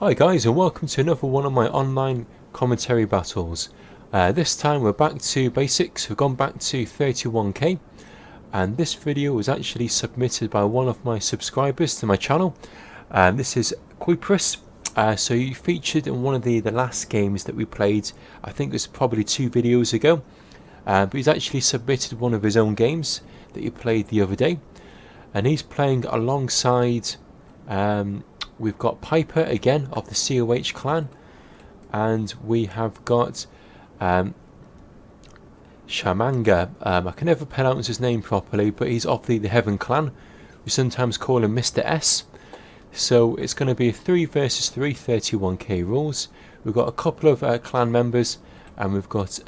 Hi guys, and welcome to another one of my online commentary battles. This time we're back to basics. We've gone back to 31k, and this video was actually submitted by one of my subscribers to my channel. This is Kuipris. So you featured in one of the last games that we played. I think it was probably 2 videos ago, but he's actually submitted one of his own games that he played the other day, and he's playing alongside we've got Piper again of the COH clan, and we have got Shamanga. I can never pronounce his name properly, but he's of the Heaven clan. We sometimes call him Mr. S. So it's going to be a 3 versus 3 31k rules. We've got a couple of clan members, and we've got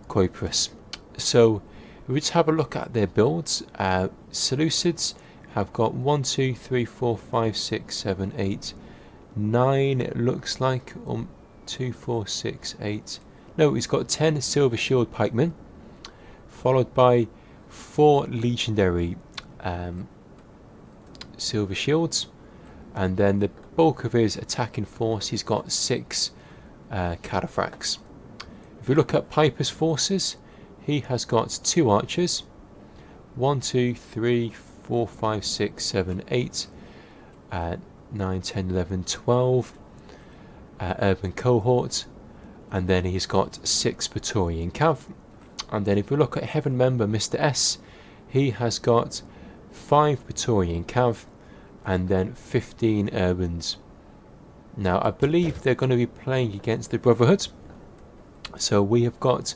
Kuipris. So we just have a look at their builds. Seleucids have got 1, 2, 3, 4, 5, 6, 7, 8, 9. It looks like 2, 4, 6, 8. No, he's got 10 silver shield pikemen, followed by 4 legendary silver shields, and then the bulk of his attacking force, he's got 6 cataphracts. If we look at Piper's forces, he has got 2 archers, 1, 2, 3, 4, 5, 6, 7, 8, 9, 10, 11, 12 urban cohort, and then he's got 6 Praetorian cav. And then if we look at Heaven member Mr. S, he has got 5 Praetorian cav and then 15 urbans. Now I believe they're going to be playing against the Brotherhood, so we have got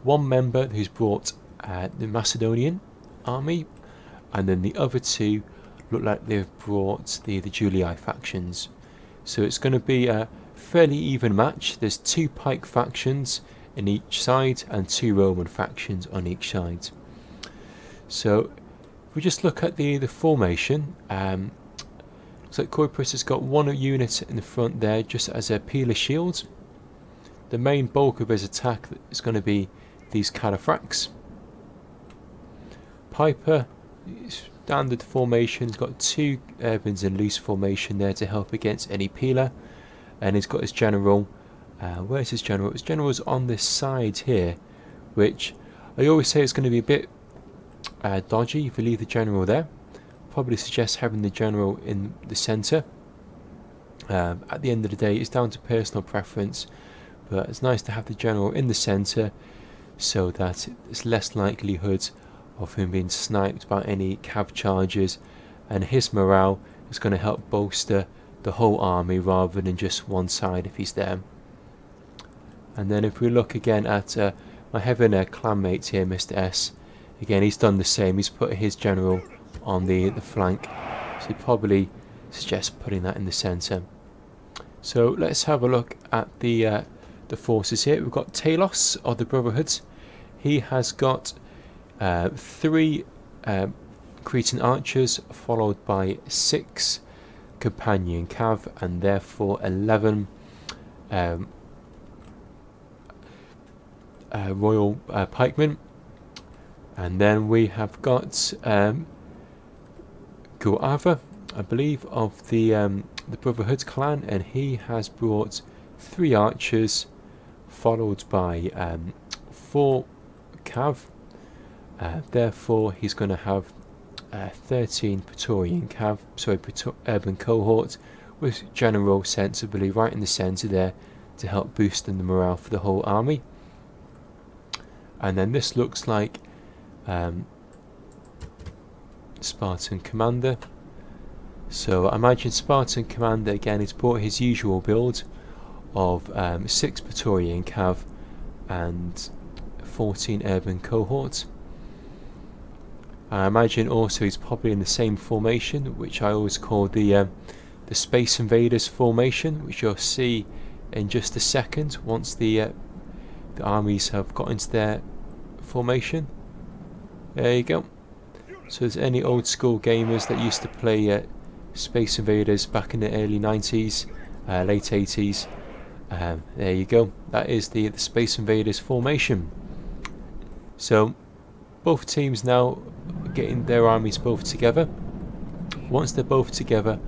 one member who's brought the Macedonian army, and then the other 2 look like they've brought the Julii factions. So it's going to be a fairly even match. There's 2 pike factions in each side and 2 Roman factions on each side. So if we just look at the formation, looks like Kuipris has got 1 unit in the front there just as a peeler shield. The main bulk of his attack is going to be these cataphracts. Piper, standard formation, he's got 2 urbans in loose formation there to help against any peeler, and he's got his general. Where's his general? His general's on this side here, which I always say is going to be a bit dodgy if you leave the general there. Probably suggest having the general in the centre. At the end of the day, it's down to personal preference, but it's nice to have the general in the centre so that it's less likelihood of him being sniped by any cav charges, and his morale is going to help bolster the whole army rather than just one side if he's there. And then if we look again at my Heaven clanmate here, Mr. S, again he's done the same. He's put his general on the flank, so he probably suggests putting that in the centre. So let's have a look at the forces here. We've got Talos of the Brotherhood. He has got 3 Cretan archers, followed by 6 companion cav, and therefore 11 royal pikemen. And then we have got Guava, I believe, of the Brotherhood clan, and he has brought 3 archers, followed by 4 cav. Therefore he's going to have 13 Praetorian cav, urban cohort, with general sensibly right in the centre there to help boost the morale for the whole army. And then this looks like Spartan commander. So I imagine Spartan commander again has brought his usual build of 6 Praetorian cav and 14 urban cohort. I imagine also he's probably in the same formation, which I always call the Space Invaders formation, which you'll see in just a second once the armies have got into their formation. There you go. So there's any old school gamers that used to play Space Invaders back in the early 90s, late 80s, there you go. That is the Space Invaders formation. So both teams now getting their armies both together. Once they're both together,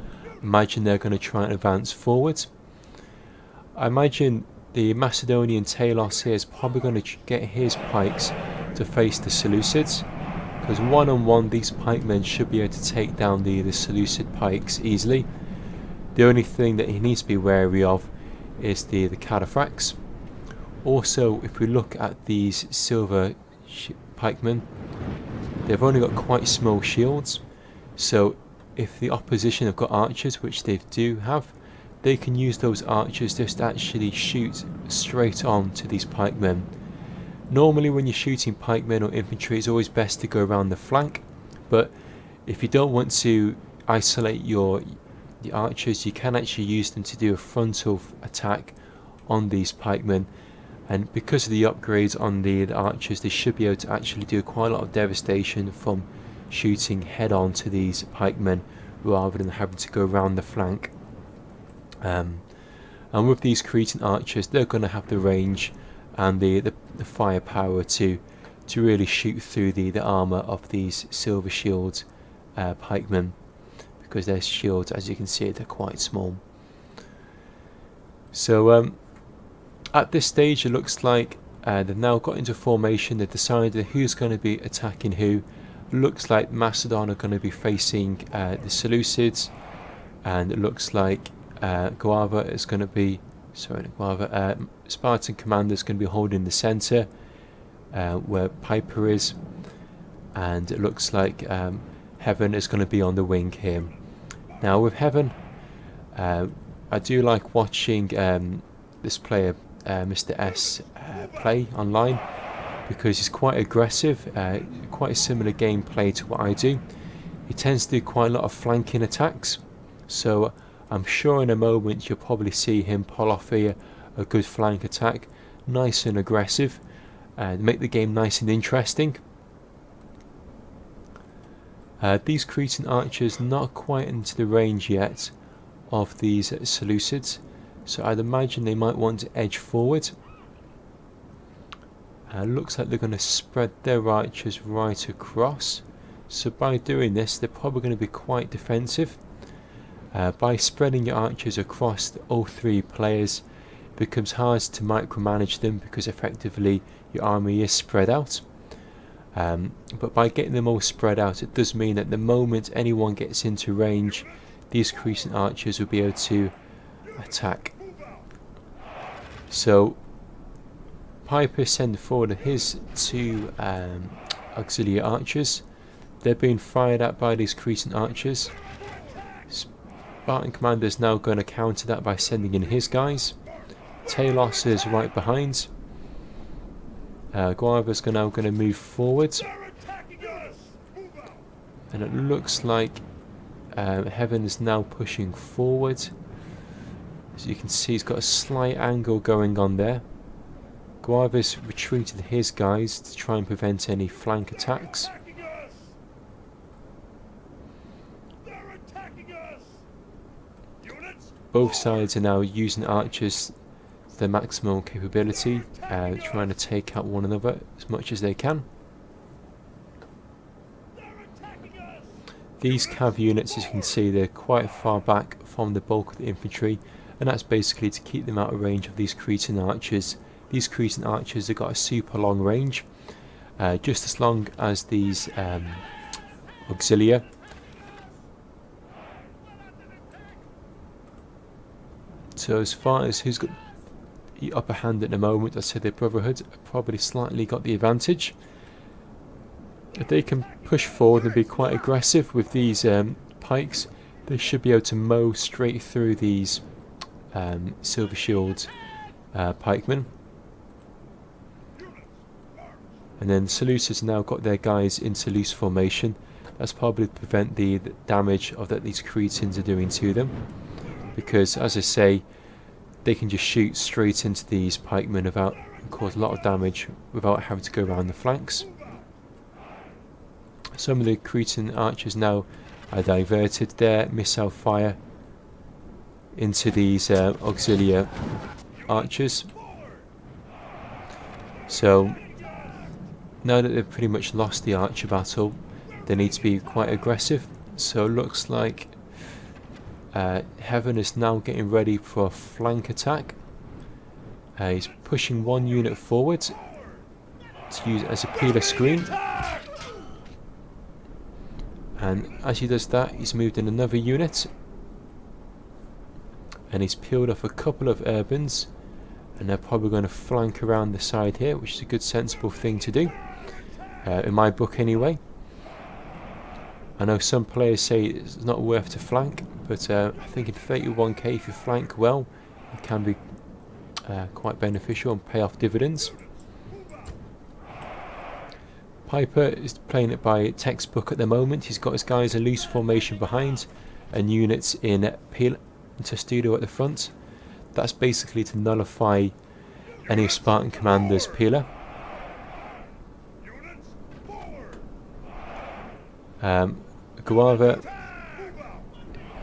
imagine they're going to try and advance forward. I imagine the Macedonian Talos here is probably going to get his pikes to face the Seleucids, because one on one these pikemen should be able to take down the Seleucid pikes easily. The only thing that he needs to be wary of is the cataphracts. Also, if we look at these silver pikemen, they've only got quite small shields, so if the opposition have got archers, which they do have, they can use those archers just to actually shoot straight on to these pikemen. Normally when you're shooting pikemen or infantry, it's always best to go around the flank, but if you don't want to isolate the archers, you can actually use them to do a frontal attack on these pikemen, and because of the upgrades on the archers, they should be able to actually do quite a lot of devastation from shooting head on to these pikemen rather than having to go around the flank. And with these Cretan archers, they're going to have the range and the firepower to really shoot through the armour of these silver shield pikemen, because their shields, as you can see, they're quite small. So at this stage it looks like they've now got into formation. They've decided who's going to be attacking who. Looks like Macedon are going to be facing the Seleucids, and it looks like Spartan commander is going to be holding the centre where Piper is, and it looks like Heaven is going to be on the wing here. Now with Heaven, I do like watching this player Mr. S play online, because he's quite aggressive, quite a similar gameplay to what I do. He tends to do quite a lot of flanking attacks, so I'm sure in a moment you'll probably see him pull off a good flank attack, nice and aggressive, and make the game nice and interesting. These Cretan archers not quite into the range yet of these Seleucids, so I'd imagine they might want to edge forward. Looks like they're going to spread their archers right across, so by doing this they're probably going to be quite defensive. By spreading your archers across all three players, it becomes hard to micromanage them because effectively your army is spread out. But by getting them all spread out, it does mean that the moment anyone gets into range, these Cretan archers will be able to attack. So Piper sends forward his two auxiliary archers. They're being fired at by these Cretan archers. Spartan commander is now going to counter that by sending in his guys. Talos is right behind. Guava's now going to move forward, and it looks like Heaven is now pushing forward. As you can see, he's got a slight angle going on there. Guava's retreated his guys to try and prevent any flank attacks. Both sides are now using archers to their maximum capability, trying to take out one another as much as they can. These cav units, as you can see, they're quite far back from the bulk of the infantry, and that's basically to keep them out of range of these Cretan archers. These Cretan archers have got a super long range, just as long as these auxilia. So as far as who's got the upper hand at the moment, I'd say the Brotherhood probably slightly got the advantage. If they can push forward and be quite aggressive with these pikes, they should be able to mow straight through these silver shield pikemen. And then Seleucids now got their guys into loose formation. That's probably to prevent the damage of that these Cretans are doing to them, because as I say, they can just shoot straight into these pikemen without, and cause a lot of damage without having to go around the flanks. Some of the Cretan archers now are diverted their missile fire into these auxiliary archers. So now that they've pretty much lost the archer battle, they need to be quite aggressive. So it looks like Heaven is now getting ready for a flank attack. He's pushing one unit forward to use it as a peeler screen. And as he does that, he's moved in another unit. And he's peeled off a couple of urbans. And they're probably going to flank around the side here, which is a good sensible thing to do. In my book anyway. I know some players say it's not worth to flank, but I think in 31k if you flank well, it can be quite beneficial and pay off dividends. Piper is playing it by textbook at the moment. He's got his guys in loose formation behind and units in peel and Testudo at the front. That's basically to nullify any of Spartan Commander's peeler. Guava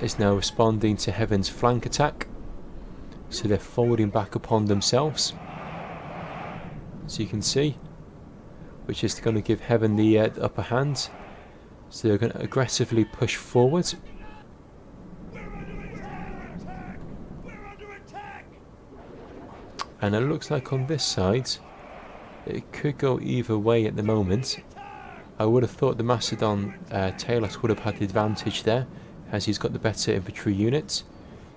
is now responding to Heaven's flank attack, so they're folding back upon themselves, as you can see, which is going to give Heaven the upper hand. So they're going to aggressively push forward. And it looks like on this side it could go either way at the moment. I would have thought the Macedon Talos would have had the advantage there, as he's got the better infantry units.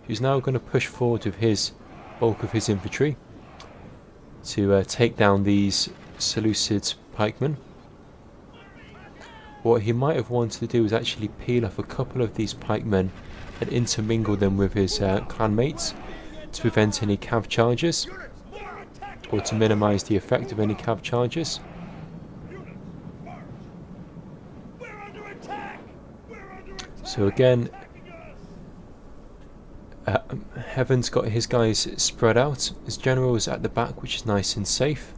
He's now going to push forward with his bulk of his infantry to take down these Seleucid pikemen. What he might have wanted to do was actually peel off a couple of these pikemen and intermingle them with his clanmates to prevent any cav charges, or to minimise the effect of any cav charges. So again, Heaven's got his guys spread out. His general's at the back, which is nice and safe.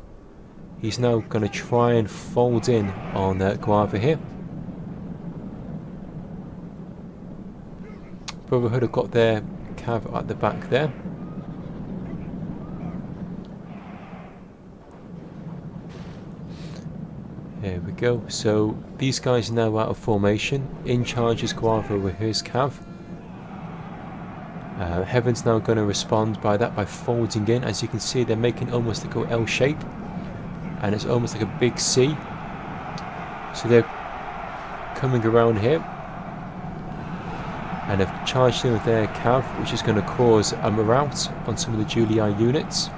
He's now going to try and fold in on Guava here. Brotherhood have got their cav at the back there. There we go. So these guys are now out of formation. In charge is Guava with his cav. Heaven's now going to respond by folding in. As you can see, they're making almost like a L shape, and it's almost like a big C. So they're coming around here, and have charged in with their cav, which is going to cause a rout on some of the Julii units.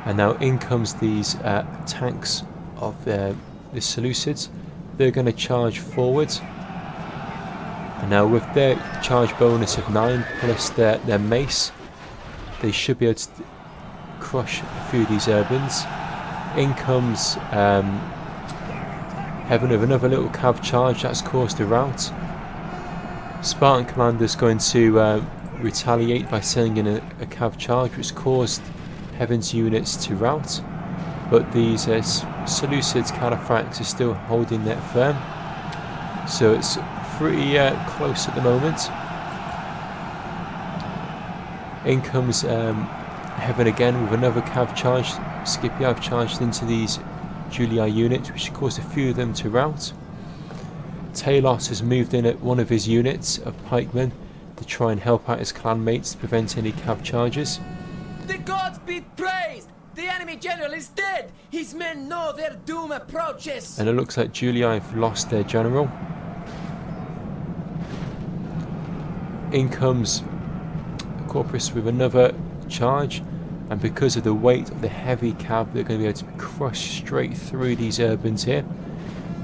And now in comes these tanks of the Seleucids. They're going to charge forward. And now with their charge bonus of 9 plus their mace, they should be able to crush a few of these urbans. In comes Heaven with another little cav charge. That's caused a rout. Spartan Commander's going to retaliate by sending in a cav charge, which caused Heaven's units to rout, but these Seleucids Cataphracts are still holding their firm, so it's pretty close at the moment. In comes Heaven again with another cav charge. Scipio have charged into these Julii units, which caused a few of them to rout. Talos has moved in at one of his units of pikemen to try and help out his clanmates to prevent any cav charges. The gods be praised! The enemy general is dead! His men know their doom approaches! And it looks like Julii have lost their general. In comes Corpus with another charge, and because of the weight of the heavy cav, they're going to be able to crush straight through these urbans here.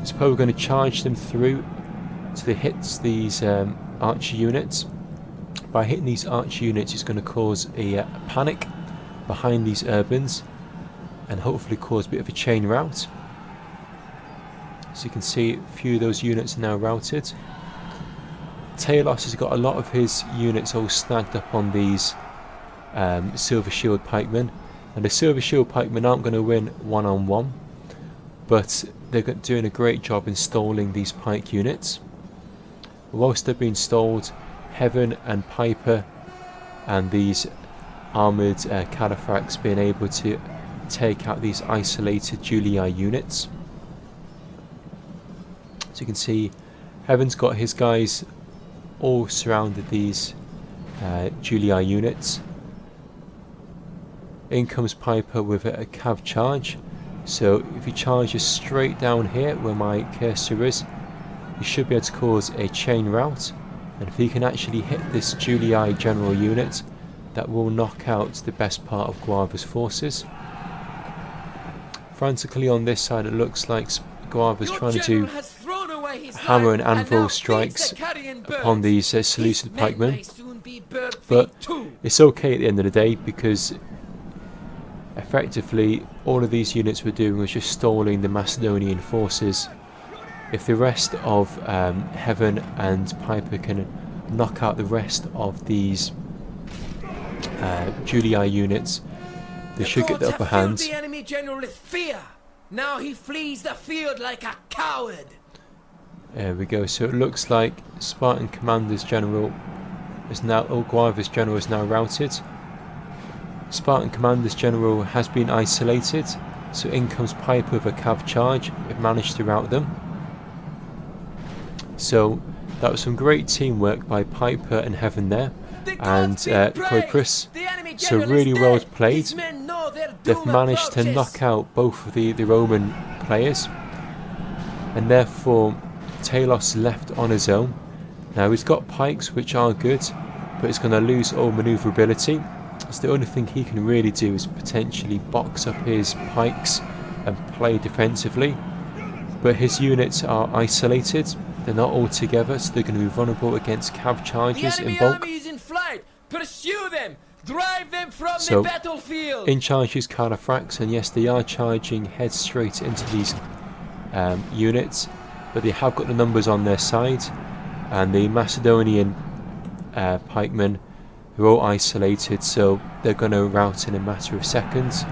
It's probably going to charge them through so they hit these archer units. By hitting these archer units, it's going to cause a panic behind these urbans and hopefully cause a bit of a chain rout. So you can see a few of those units are now routed. Talos has got a lot of his units all snagged up on these Silver Shield pikemen, and the Silver Shield pikemen aren't going to win one-on-one, but they're doing a great job installing these pike units. Whilst they're being stalled, Heaven and Piper and these armoured cataphracts being able to take out these isolated Julii units. So you can see Heaven's got his guys all surrounded these Julii units. In comes Piper with a cav charge. So if he charges straight down here where my cursor is, he should be able to cause a chain rout. And if he can actually hit this Julii general unit, that will knock out the best part of Guava's forces. Frantically on this side, it looks like Guava's trying to do hammer and anvil strikes upon these Seleucid pikemen. But it's okay at the end of the day, because effectively all of these units were doing was just stalling the Macedonian forces. If the rest of Heaven and Piper can knock out the rest of these Julii units, they should get the upper hand. The enemy general with fear. Now he flees the field like a coward. There we go. So it looks like Spartan Commander's general is now, Guava's general is now routed. Spartan Commander's general has been isolated. So in comes Piper with a cav charge. It managed to rout them. So that was some great teamwork by Piper and Heaven there, and Koipris. So really well played. They've managed to knock out both of the Roman players, and therefore Talos left on his own. Now he's got pikes which are good, but he's going to lose all manoeuvrability. So the only thing he can really do is potentially box up his pikes and play defensively. But his units are isolated. They're not all together, so they're going to be vulnerable against cav charges in bulk. Army is in flight. Pursue them. Drive them from the battlefield. In charges Carafrax, and yes, they are charging head straight into these units, but they have got the numbers on their side, and the Macedonian pikemen are all isolated, so they're going to rout in a matter of seconds.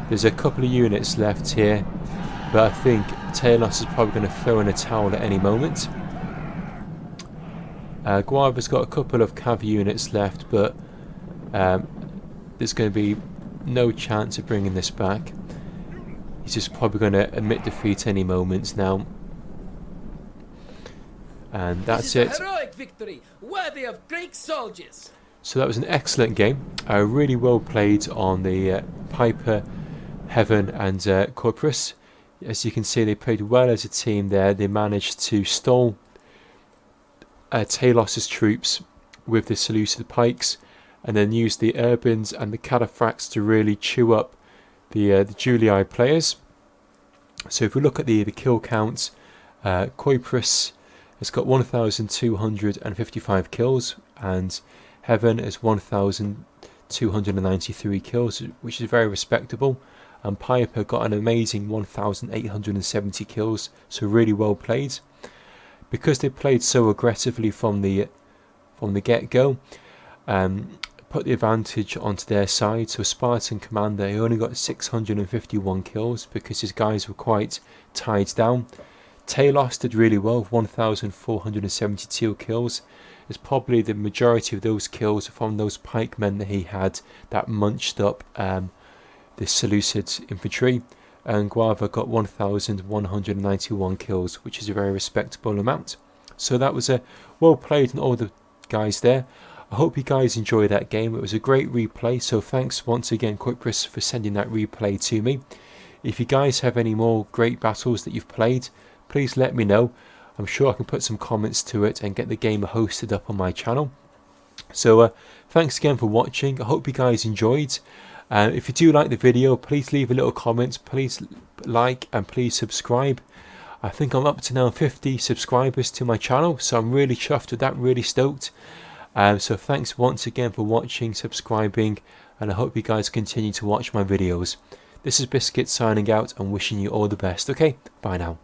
There's a couple of units left here, but I think Talos is probably going to throw in a towel at any moment. Guava's got a couple of cav units left, but there's going to be no chance of bringing this back. He's just probably going to admit defeat any moment now. And that's it. A heroic victory, worthy of Greek soldiers. So that was an excellent game. Really well played on the Piper, Heaven and Koipris. As you can see, they played well as a team there. They managed to stall Talos' troops with the Seleucid pikes, and then used the Urbans and the Cataphracts to really chew up the Julii players. So if we look at the kill counts, Koipris has got 1,255 kills, and Heaven has 1,293 kills, which is very respectable. And Piper got an amazing 1,870 kills, so really well played. Because they played so aggressively from the get-go, put the advantage onto their side. So Spartan Commander, he only got 651 kills because his guys were quite tied down. Talos did really well, 1,472 kills. It's probably the majority of those kills from those pikemen that he had that munched up the Seleucid infantry, and Guava got 1,191 kills, which is a very respectable amount. So that was a well played on all the guys there. I hope you guys enjoyed that game. It was a great replay, so thanks once again Koipris for sending that replay to me. If you guys have any more great battles that you've played, please let me know. I'm sure I can put some comments to it and get the game hosted up on my channel. So thanks again for watching. I hope you guys enjoyed. If you do like the video, please leave a little comment, please like and please subscribe. I think I'm up to now 50 subscribers to my channel, so I'm really chuffed with that, really stoked. So thanks once again for watching, subscribing, and I hope you guys continue to watch my videos. This is Biscuits signing out and wishing you all the best. Okay, bye now.